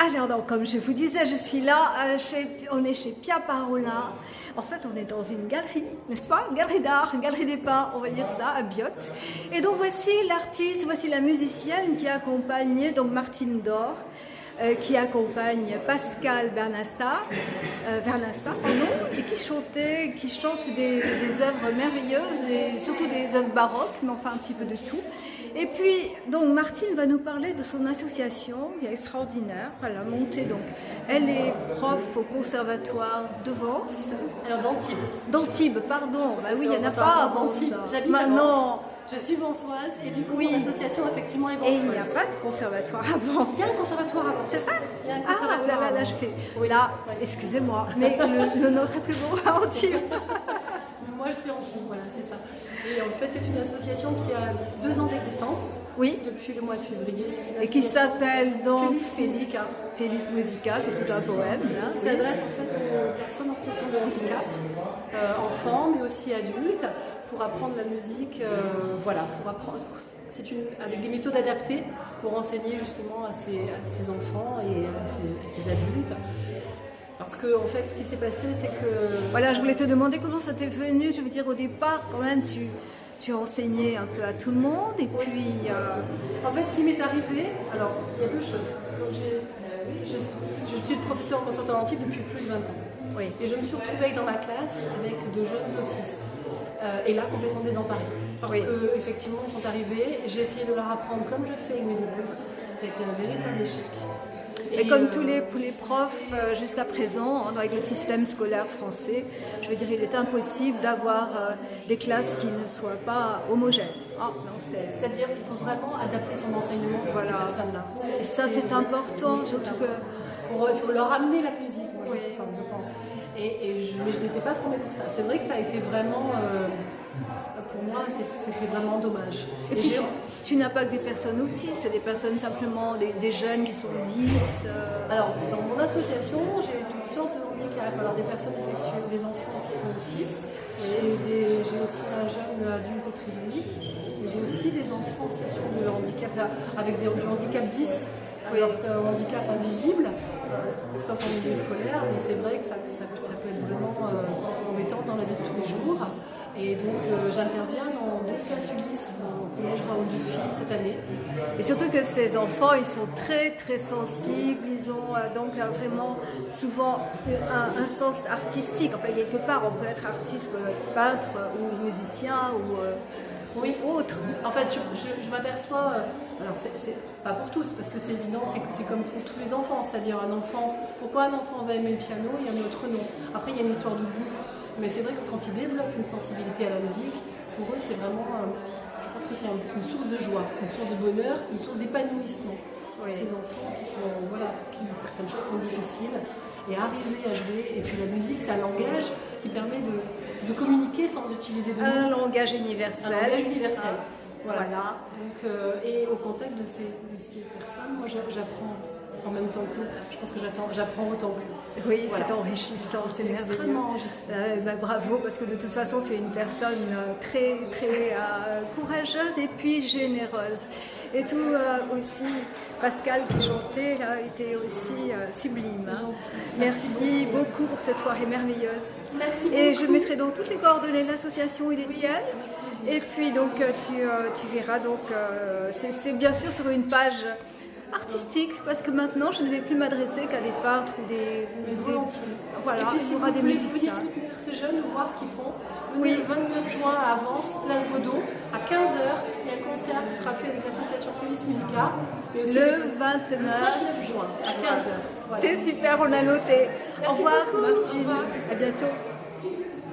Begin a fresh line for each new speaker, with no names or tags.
Alors, donc, comme je vous disais, je suis là, on est chez Pia Parola. En fait, on est dans une galerie, n'est-ce pas? Une galerie d'art, une galerie des peints, on va dire ça, à Biot. Et donc, voici l'artiste, voici la musicienne qui a accompagné donc Martine Dore, qui accompagne Pascal Vernassa, et qui chante des œuvres merveilleuses, et surtout des œuvres baroques, mais enfin un petit peu de tout. Et puis, donc, Martine va nous parler de son association, qui est extraordinaire. Elle a monté, donc, elle est prof au conservatoire de Vence.
Alors, d'Antibes.
D'Antibes, pardon. Bah oui, il n'y en a pas à Vence.
J'habite à Vence. Je suis vansoise et du coup,
oui.
l'association, effectivement, est vansoise.
Et il n'y a pas de conservatoire à Vence.
Il y a un conservatoire à Vence.
C'est vrai?
Il y a un conservatoire
là, je fais... Oui. Là, excusez-moi, mais le nôtre est plus beau à Antibes.
Moi, je suis Antibes, voilà, c'est ça. Et en fait, c'est une association qui a 2 ans d'existence.
Oui.
Depuis le mois de février.
Et qui s'appelle donc
Félix
Musica, c'est tout un poème. Là.
Ça s'adresse en fait aux personnes en situation de handicap, enfants, mais aussi adultes, pour apprendre la musique, pour apprendre. Avec des méthodes adaptées pour enseigner justement à ces enfants et à ces adultes. Parce que en fait, ce qui s'est passé, c'est que...
Voilà, je voulais te demander comment ça t'est venu. Je veux dire, au départ, quand même, tu enseignais un peu à tout le monde, et puis...
En fait, ce qui m'est arrivé, alors, il y a 2 choses. Je suis professeure en conservatoire Antibes depuis plus de 20 ans.
Oui.
Et je me suis retrouvée dans ma classe avec de jeunes autistes. Et là, complètement désemparée. Parce qu'effectivement, ils sont arrivés, j'ai essayé de leur apprendre comme je fais avec mes élèves. Ça a été un véritable échec.
Et comme tous les profs jusqu'à présent, avec le système scolaire français, je veux dire, il est impossible d'avoir des classes qui ne soient pas homogènes.
C'est-à-dire qu'il faut vraiment adapter son enseignement pour ces personnes-là.
Et ça, c'est important, surtout que...
Il faut leur amener la musique, moi, je pense. Mais je n'étais pas formée pour ça. C'est vrai que ça a été vraiment... pour moi, c'était vraiment dommage.
Et puis, tu n'as pas que des personnes autistes, des personnes simplement, des jeunes qui sont 10.
Alors, dans mon association, j'ai toutes sortes de handicaps. Alors, des personnes effectivement, des enfants qui sont autistes. J'ai aussi un jeune adulte trisomique. J'ai aussi des enfants en situation de handicap, avec du handicap 10. Alors, c'est un handicap invisible, sauf en milieu scolaire, mais c'est vrai que ça peut être vraiment embêtant dans la vie de tous les jours. Et donc j'interviens dans 2 classes Ulysse au collège Raoul Dufy cette année.
Et surtout que ces enfants, ils sont très très sensibles, ils ont donc vraiment souvent un sens artistique. Enfin, quelque part, on peut être artiste, peintre ou musicien ou autre.
En fait, je m'aperçois, alors c'est pas pour tous, parce que c'est évident, c'est comme pour tous les enfants. C'est-à-dire pourquoi un enfant va aimer le piano et un autre non. Après, il y a une histoire de goût. Mais c'est vrai que quand ils développent une sensibilité à la musique, pour eux, c'est vraiment, je pense que c'est une source de joie, une source de bonheur, une source d'épanouissement. Ces enfants pour qui certaines choses sont difficiles, et arriver à jouer, et puis la musique, c'est un langage qui permet de communiquer sans utiliser de mots.
Un langage universel.
Un langage universel.
Voilà.
Donc, et au contact de ces personnes, moi j'apprends en même temps que je pense que j'apprends autant que.
Oui, c'est enrichissant, c'est merveilleux.
Extrêmement enrichissant.
Bravo, parce que de toute façon, tu es une personne très, très courageuse et puis généreuse. Et tout aussi, Pascal qui chantait là était aussi sublime. Merci beaucoup pour cette soirée merveilleuse.
Merci beaucoup.
Et je mettrai donc toutes les coordonnées de l'association, il est tienne. Et puis donc tu verras, donc c'est bien sûr sur une page artistique, parce que maintenant je ne vais plus m'adresser qu'à des peintres ou des voilà,
et puis si
il y aura des musiciens.
Vous voulez ces jeunes, voir ce qu'ils font. Oui, le 29 juin à Vence, place Godot, à 15h, il y a un concert qui sera fait avec l'association Félix Musica.
Le 29
juin, à 15h.
Voilà. C'est super, on a noté.
Merci
au revoir
beaucoup.
Martine,
Au revoir.
à bientôt.